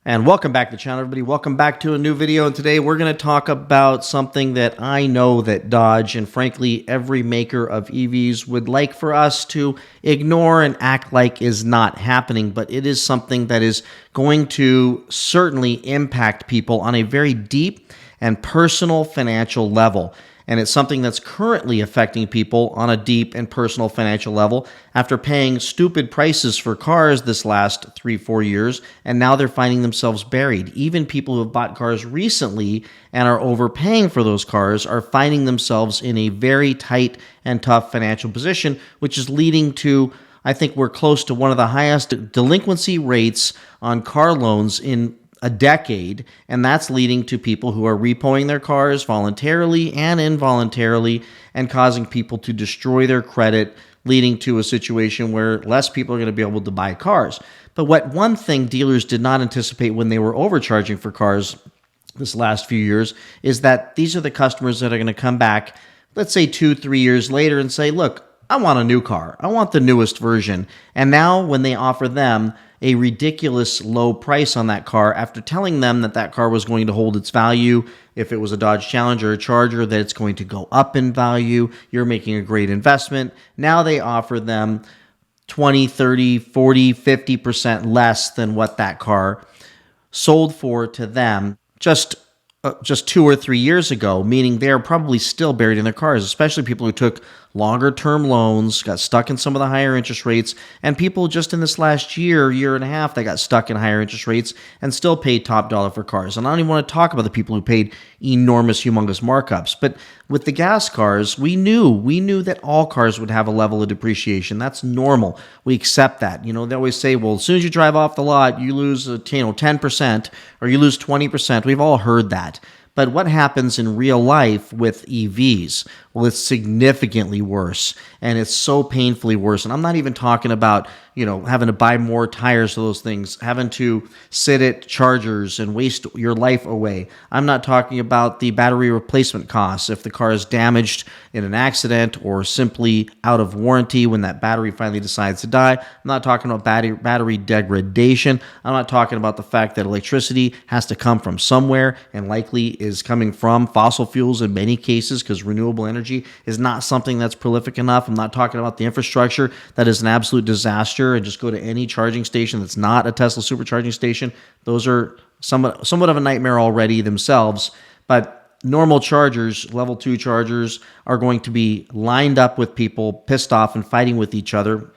And welcome back to the channel, everybody. Welcome back to a new video. And today we're going to talk about something that I know that Dodge and frankly every maker of EVs would like for us to ignore and act like is not happening. But it is something that is going to certainly impact people on a very deep and personal financial level. And it's something that's currently affecting people on a deep and personal financial level after paying stupid prices for cars this last 3-4 years, and now they're finding themselves buried. Even people who have bought cars recently and are overpaying for those cars are finding themselves in a very tight and tough financial position, which is leading to, I think we're close to one of the highest delinquency rates on car loans in a decade, and that's leading to people who are repoing their cars voluntarily and involuntarily and causing people to destroy their credit, leading to a situation where less people are going to be able to buy cars. But one thing dealers did not anticipate when they were overcharging for cars this last few years is that these are the customers that are going to come back, let's say 2-3 years later, and say, look, I want a new car. I want the newest version. And now when they offer them a ridiculous low price on that car after telling them that that car was going to hold its value, if it was a Dodge Challenger or Charger, that it's going to go up in value, you're making a great investment. Now they offer them 20, 30, 40, 50% less than what that car sold for to them just 2 or 3 years ago, meaning they're probably still buried in their cars, especially people who took longer term loans, got stuck in some of the higher interest rates, and people just in this last year and a half that got stuck in higher interest rates and still paid top dollar for cars. And I don't even want to talk about the people who paid enormous, humongous markups. But with the gas cars, we knew that all cars would have a level of depreciation. That's normal. We accept that. You know, they always say, well, as soon as you drive off the lot, you lose 10% or you lose 20%. We've all heard that. But what happens in real life with EVs? Well, it's significantly worse, and it's so painfully worse. And I'm not even talking about, having to buy more tires for those things, having to sit at chargers and waste your life away. I'm not talking about the battery replacement costs if the car is damaged in an accident or simply out of warranty when that battery finally decides to die. I'm not talking about battery degradation. I'm not talking about the fact that electricity has to come from somewhere and likely is coming from fossil fuels in many cases because renewable energy is not something that's prolific enough. I'm not talking about the infrastructure that is an absolute disaster, and just go to any charging station that's not a Tesla supercharging station. Those are somewhat of a nightmare already themselves. But normal chargers, level 2 chargers, are going to be lined up with people pissed off and fighting with each other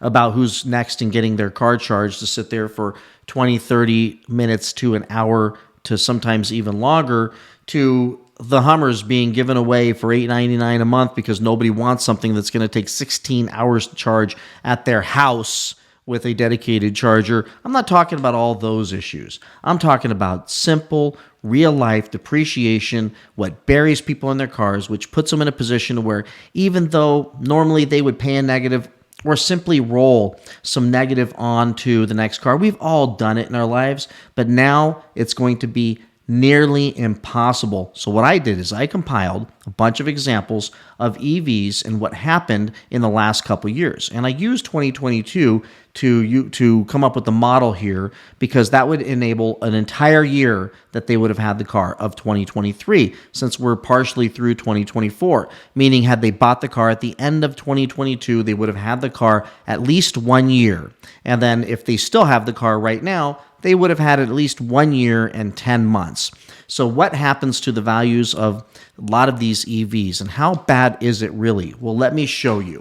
about who's next in getting their car charged to sit there for 20, 30 minutes to an hour to sometimes even longer, to the Hummers being given away for $8.99 a month because nobody wants something that's going to take 16 hours to charge at their house with a dedicated charger. I'm not talking about all those issues. I'm talking about simple, real-life depreciation, what buries people in their cars, which puts them in a position where even though normally they would pay a negative or simply roll some negative onto the next car. We've all done it in our lives, but now it's going to be nearly impossible. So what I did is I compiled a bunch of examples of EVs and what happened in the last couple of years. And I used 2022 to come up with the model here because that would enable an entire year that they would have had the car of 2023, since we're partially through 2024, meaning had they bought the car at the end of 2022, they would have had the car at least 1 year. And then if they still have the car right now, they would have had at least 1 year and 10 months. So what happens to the values of a lot of these EVs, and how bad is it really? Well, let me show you.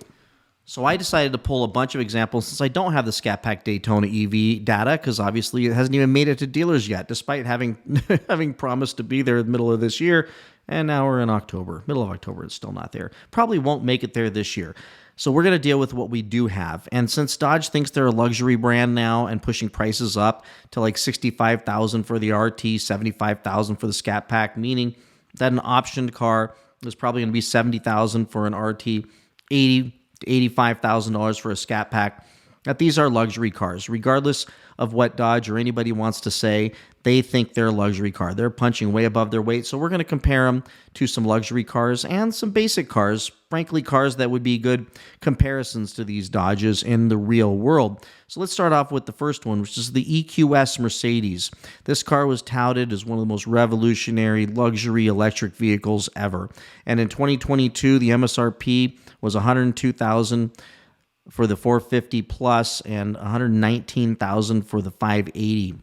So I decided to pull a bunch of examples since I don't have the Scat Pack Daytona EV data, because obviously it hasn't even made it to dealers yet, despite having promised to be there in the middle of this year. And now we're in October. Middle of October, it's still not there. Probably won't make it there this year. So we're going to deal with what we do have. And since Dodge thinks they're a luxury brand now and pushing prices up to like $65,000 for the RT, $75,000 for the Scat Pack, meaning that an optioned car is probably going to be $70,000 for an RT, $80,000 to $85,000 for a Scat Pack. that these are luxury cars. Regardless of what Dodge or anybody wants to say, they think they're a luxury car. They're punching way above their weight. So we're going to compare them to some luxury cars and some basic cars, frankly, cars that would be good comparisons to these Dodges in the real world. So let's start off with the first one, which is the EQS Mercedes. This car was touted as one of the most revolutionary luxury electric vehicles ever. And in 2022, the MSRP was $102,000 for the 450 Plus and $119,000 for the 580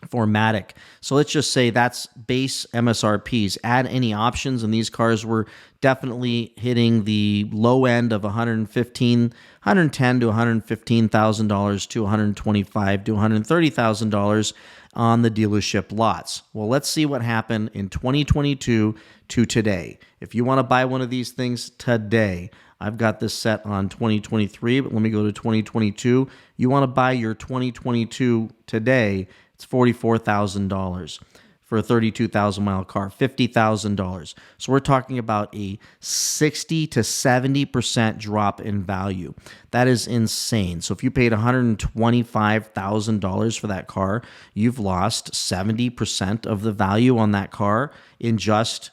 4MATIC. So let's just say that's base MSRPs. Add any options, and these cars were definitely hitting the low end of $110 to $115,000 to $125,000 to $130,000 on the dealership lots. Well, let's see what happened in 2022 to today. If you want to buy one of these things today, I've got this set on 2023, but let me go to 2022. You want to buy your 2022 today, it's $44,000 for a 32,000 mile car, $50,000. So we're talking about a 60 to 70% drop in value. That is insane. So if you paid $125,000 for that car, you've lost 70% of the value on that car in just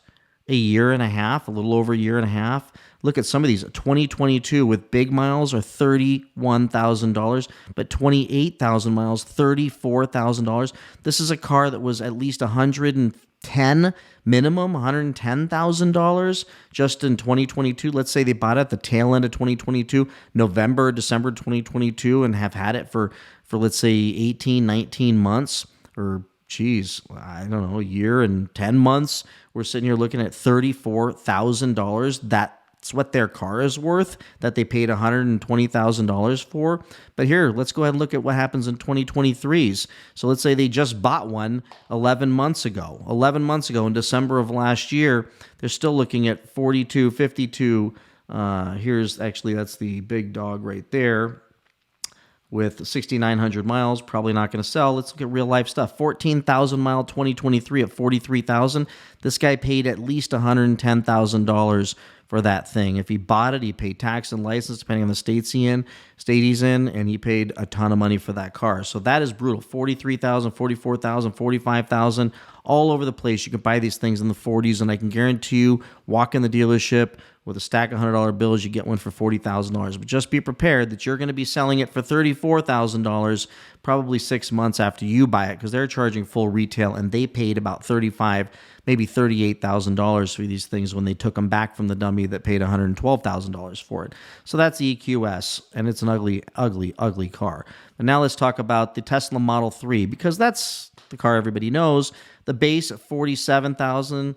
a year and a half, a little over a year and a half. Look at some of these. 2022 with big miles are $31,000, but 28,000 miles, $34,000. This is a car that was at least $110,000 minimum, $110,000 just in 2022. Let's say they bought it at the tail end of 2022, November, December 2022, and have had it for let's say 18, 19 months, or geez, I don't know, a year and 10 months. We're sitting here looking at $34,000. That's what their car is worth, that they paid $120,000 for. But here, let's go ahead and look at what happens in 2023s. So let's say they just bought one 11 months ago. 11 months ago in December of last year, they're still looking at 42, 52. That's the big dog right there with 6,900 miles, probably not going to sell. Let's look at real life stuff. 14,000 mile 2023 at 43,000. This guy paid at least $110,000 for that thing. If he bought it, he paid tax and license depending on the state he's in, and he paid a ton of money for that car. So that is brutal. 43,000, 44,000, 45,000, all over the place. You can buy these things in the 40s, and I can guarantee you, walk in the dealership with a stack of $100 bills, you get one for $40,000. But just be prepared that you're going to be selling it for $34,000 probably 6 months after you buy it, because they're charging full retail, and they paid about $35,000, maybe $38,000 for these things when they took them back from the dummy that paid $112,000 for it. So that's the EQS, and it's an ugly, ugly, ugly car. But now let's talk about the Tesla Model 3, because that's the car everybody knows. The base at $47,000.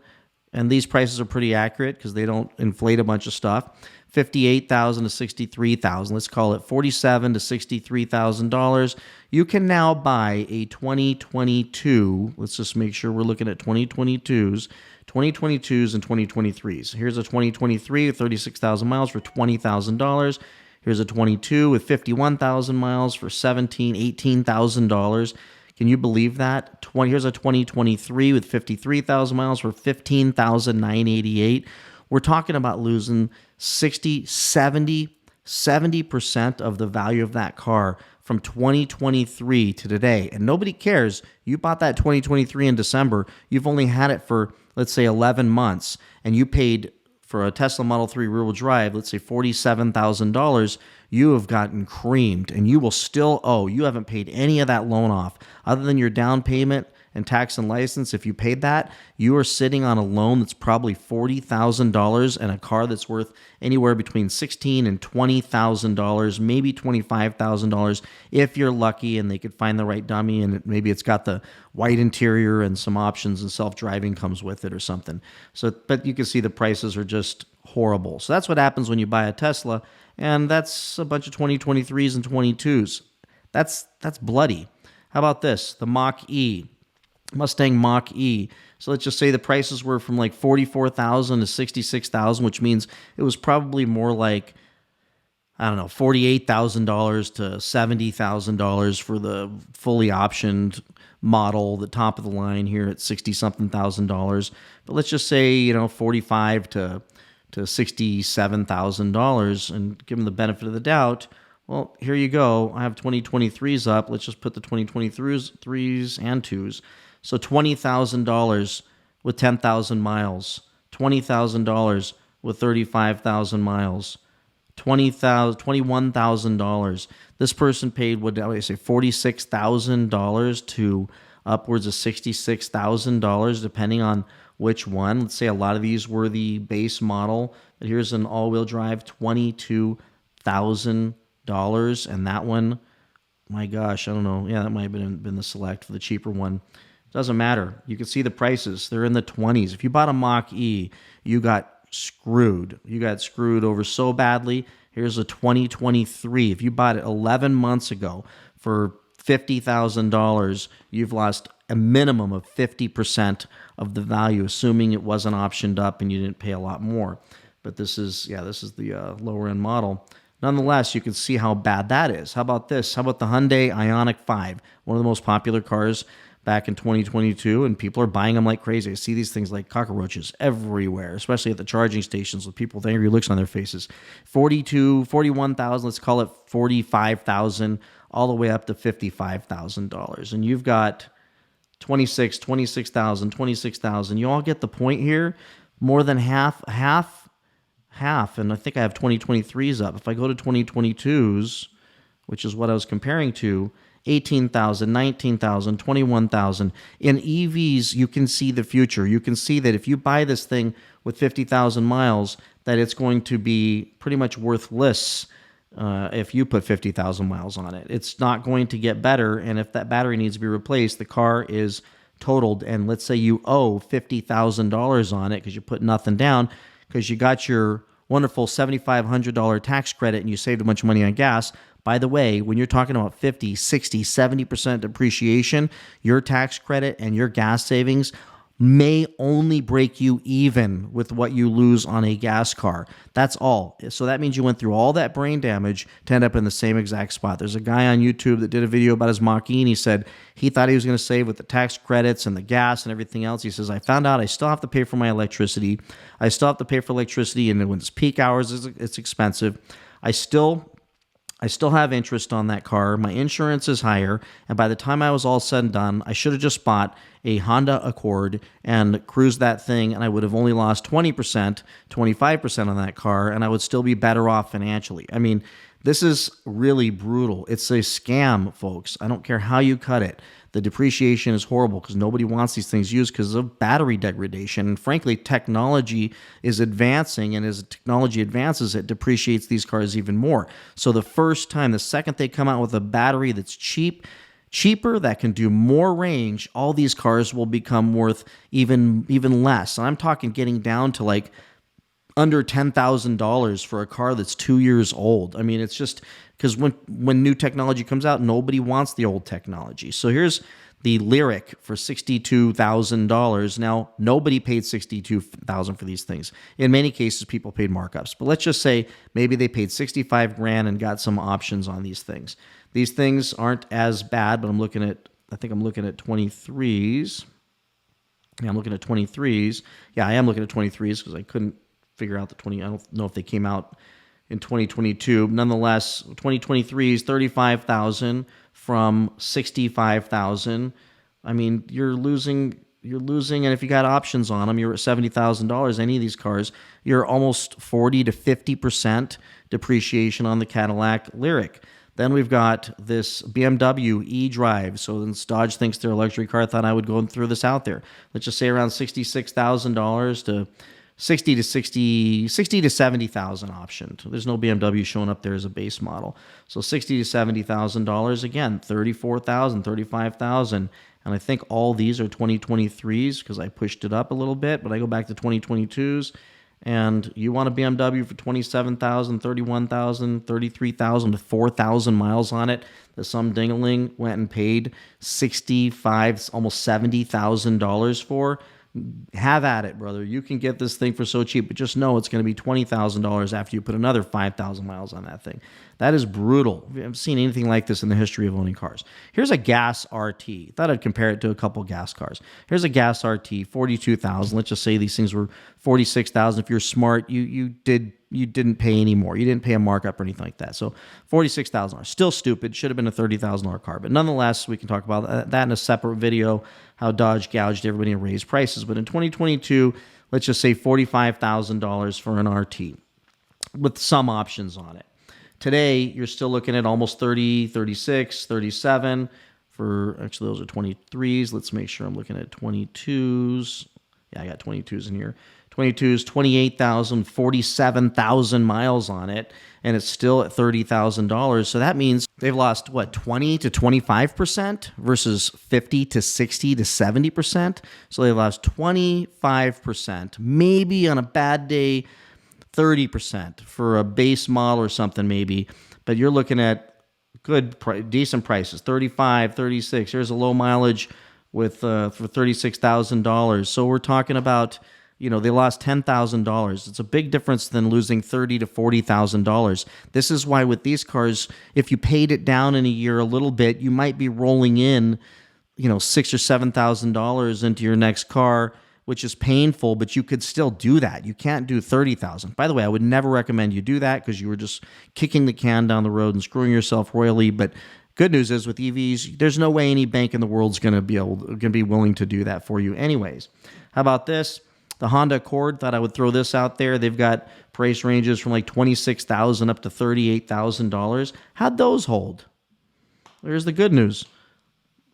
And these prices are pretty accurate because they don't inflate a bunch of stuff. $58,000 to $63,000. Let's call it $47,000 to $63,000. You can now buy a 2022. Let's just make sure we're looking at 2022s and 2023s. Here's a 2023 with 36,000 miles for $20,000. Here's a 22 with 51,000 miles for $17,000, $18,000. Can you believe that? Here's a 2023 with 53,000 miles for $15,988. We're talking about losing 60, 70% of the value of that car from 2023 to today. And nobody cares. You bought that 2023 in December. You've only had it for, let's say, 11 months, and you paid for a Tesla Model 3 rear-wheel drive, let's say $47,000, you have gotten creamed, and you will still owe. You haven't paid any of that loan off. Other than your down payment and tax and license, if you paid that, you are sitting on a loan that's probably $40,000 and a car that's worth anywhere between $16,000 and $20,000, maybe $25,000 if you're lucky and they could find the right dummy, and maybe it's got the white interior and some options and self-driving comes with it or something. So, but you can see the prices are just horrible. So that's what happens when you buy a Tesla, and that's a bunch of 2023s and 22s. That's bloody. How about this? The Mach-E. Mustang Mach-E. So let's just say the prices were from like $44,000 to $66,000, which means it was probably more like, I don't know, $48,000 to $70,000 for the fully optioned model, the top of the line here at $60-something thousand. But let's just say, $45,000 to $67,000, and give them the benefit of the doubt. Well, here you go. I have 2023s up. Let's just put the 2023s and 2s. So $20,000 with 10,000 miles, $20,000 with 35,000 miles, $21,000. This person paid, what did I say, $46,000 to upwards of $66,000, depending on which one. Let's say a lot of these were the base model. But here's an all-wheel drive, $22,000, and that one, my gosh, I don't know. Yeah, that might have been the select for the cheaper one. Doesn't matter. You can see the prices. They're in the 20s. If you bought a Mach-E, you got screwed. You got screwed over so badly. Here's a 2023. If you bought it 11 months ago for $50,000, you've lost a minimum of 50% of the value, assuming it wasn't optioned up and you didn't pay a lot more. But this is the lower end model. Nonetheless, you can see how bad that is. How about this? How about the Hyundai Ioniq 5, one of the most popular cars back in 2022, and people are buying them like crazy. I see these things like cockroaches everywhere, especially at the charging stations with people with angry looks on their faces. 41,000, let's call it 45,000, all the way up to $55,000. And you've got 26,000. You all get the point here. More than half, and I think I have 2023s up. If I go to 2022s, which is what I was comparing to, 18,000, 19,000, 21,000. In EVs, you can see the future. You can see that if you buy this thing with 50,000 miles, that it's going to be pretty much worthless if you put 50,000 miles on it. It's not going to get better, and if that battery needs to be replaced, the car is totaled, and let's say you owe $50,000 on it because you put nothing down because you got your wonderful $7,500 tax credit and you saved a bunch of money on gas. By the way, when you're talking about 50, 60, 70% depreciation, your tax credit and your gas savings may only break you even with what you lose on a gas car. That's all. So that means you went through all that brain damage to end up in the same exact spot. There's a guy on YouTube that did a video about his Mach-E, and he said he thought he was going to save with the tax credits and the gas and everything else. He says, I found out I still have to pay for my electricity. I still have to pay for electricity, and when it's peak hours, it's expensive. I still have interest on that car. My insurance is higher. And by the time I was all said and done, I should have just bought a Honda Accord and cruised that thing, and I would have only lost 20%, 25% on that car, and I would still be better off financially. I mean, this is really brutal. It's a scam, folks. I don't care how you cut it. The depreciation is horrible because nobody wants these things used because of battery degradation. And frankly, technology is advancing, and as technology advances, it depreciates these cars even more. So the second they come out with a battery that's cheaper, that can do more range, all these cars will become worth even less. And I'm talking getting down to like under $10,000 for a car that's 2 years old. I mean, it's just because when new technology comes out, nobody wants the old technology. So here's the Lyric for $62,000. Now, nobody paid $62,000 for these things. In many cases, people paid markups. But let's just say maybe they paid $65,000 and got some options on these things. These things aren't as bad, but I think I'm looking at 23s. Yeah, I'm looking at 23s. Yeah, I am looking at 23s because I couldn't figure out the 20. I don't know if they came out in 2022. Nonetheless, 2023s, $35,000 from $65,000. I mean, you're losing, and if you got options on them, you're at $70,000. Any of these cars, you're almost 40 to 50% depreciation on the Cadillac Lyric. Then we've got this BMW eDrive. So since Dodge thinks they're a luxury car, I thought I would go and throw this out there. Let's just say around $66,000 to $60,000 to $70,000 optioned. There's no BMW showing up there as a base model. So $60,000 to $70,000, again, $34,000, $35,000. And I think all these are 2023s because I pushed it up a little bit, but I go back to 2022s. And you want a BMW for $27,000, $31,000, $33,000 with 4,000 miles on it that some ding-a-ling went and paid $65,000, almost $70,000 for. Have at it, brother. You can get this thing for so cheap, but just know it's going to be $20,000 after you put another 5,000 miles on that thing. That is brutal. I haven't seen anything like this in the history of owning cars. Here's a gas RT. Thought I'd compare it to a couple gas cars. Here's a gas RT, $42,000. Let's just say these things were $46,000. If you're smart, you did you didn't pay any more. You didn't pay a markup or anything like that. So $46,000. Still stupid. Should have been a $30,000 car. But nonetheless, we can talk about that in a separate video, how Dodge gouged everybody and raised prices. But in 2022, let's just say $45,000 for an RT with some options on it. Today, you're still looking at almost 30, 36, 37 for, actually, those are 23s. Let's make sure I'm looking at 22s. Yeah, I got 22s in here. 22s, 28,000, 47,000 miles on it, and it's still at $30,000. So that means they've lost, what, 20 to 25% versus 50 to 60 to 70%. So they lost 25%, maybe on a bad day, 30% for a base model or something maybe, but you're looking at good, decent prices, 35, 36. Here's a low mileage with for $36,000. So we're talking about, you know, they lost $10,000. It's a big difference than losing $30,000 to $40,000. This is why with these cars, if you paid it down in a year a little bit, you might be rolling in, you know, $6,000 or $7,000 into your next car, which is painful, but you could still do that. You can't do $30,000. By the way, I would never recommend you do that because you were just kicking the can down the road and screwing yourself royally. But good news is with EVs, there's no way any bank in the world is going to be willing to do that for you anyways. How about this? The Honda Accord, thought I would throw this out there. They've got price ranges from like $26,000 up to $38,000. How'd those hold? There's the good news.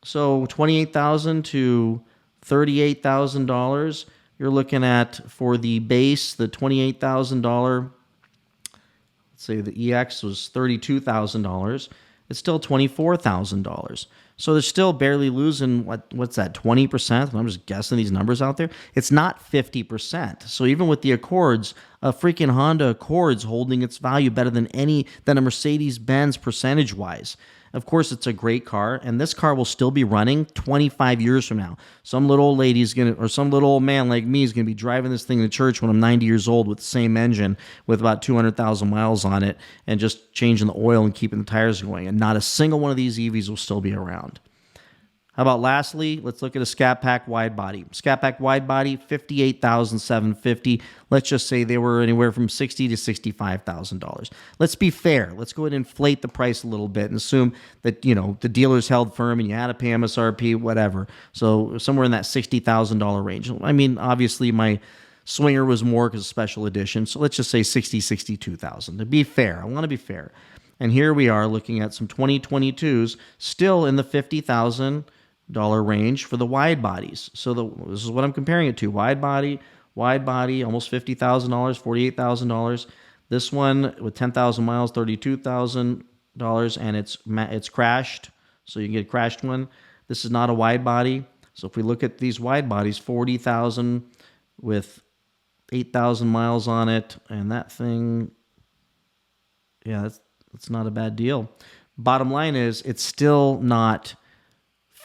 So $28,000 to $38,000, you're looking at, for the base, the $28,000, let's say the EX was $32,000, it's still $24,000. So they're still barely losing, what's that, 20%? I'm just guessing these numbers out there. It's not 50%. So even with the Accords, a freaking Honda Accord's holding its value better than a Mercedes-Benz percentage-wise. Of course, it's a great car, and this car will still be running 25 years from now. Some little old lady's gonna, or some little old man like me is gonna be driving this thing to church when I'm 90 years old with the same engine with about 200,000 miles on it, and just changing the oil and keeping the tires going. And not a single one of these EVs will still be around. How about lastly, let's look at a Scat Pack wide body. Scat Pack wide body, $58,750. Let's just say they were anywhere from $60,000 to $65,000. Let's be fair. Let's go ahead and inflate the price a little bit and assume that, you know, the dealer's held firm and you had to pay MSRP, whatever. So somewhere in that $60,000 range. I mean, obviously my Swinger was more because of special edition. So let's just say $60,000, $62,000. To be fair, I want to be fair. And here we are looking at some 2022s still in the $50,000 range for the wide bodies. So this is what I'm comparing it to. Wide body, almost $50,000, $48,000. This one with 10,000 miles, $32,000, and it's crashed. So you can get a crashed one. This is not a wide body. So if we look at these wide bodies, 40,000 with 8,000 miles on it, and that thing, yeah, that's not a bad deal. Bottom line is, it's still not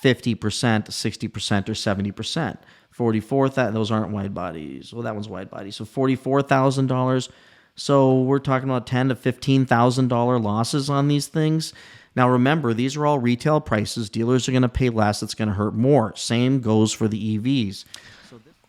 50%, 60%, or 70%. 44,000, those aren't wide bodies. Well, that one's wide body. So $44,000. So we're talking about $10,000 to $15,000 losses on these things. Now remember, these are all retail prices. Dealers are going to pay less. It's going to hurt more. Same goes for the EVs.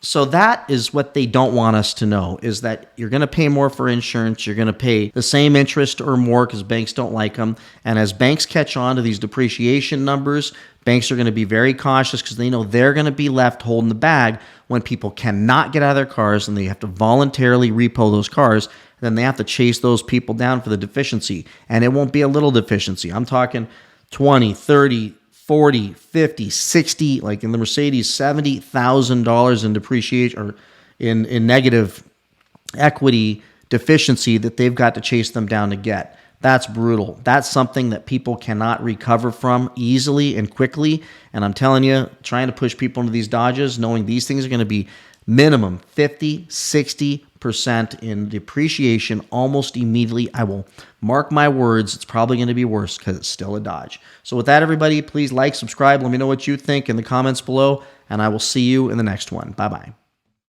So that is what they don't want us to know, is that you're going to pay more for insurance. You're going to pay the same interest or more because banks don't like them. And as banks catch on to these depreciation numbers, banks are going to be very cautious because they know they're going to be left holding the bag when people cannot get out of their cars and they have to voluntarily repo those cars. Then they have to chase those people down for the deficiency. And it won't be a little deficiency. I'm talking 20, 30, 40, 50, 60, like in the Mercedes, $70,000 in depreciation or in negative equity deficiency that they've got to chase them down to get. That's brutal. That's something that people cannot recover from easily and quickly. And I'm telling you, trying to push people into these Dodges, knowing these things are going to be minimum 50, 60% in depreciation almost immediately. I will mark my words. It's probably going to be worse because it's still a Dodge. So with that, everybody, please like, subscribe. Let me know what you think in the comments below, and I will see you in the next one. Bye-bye.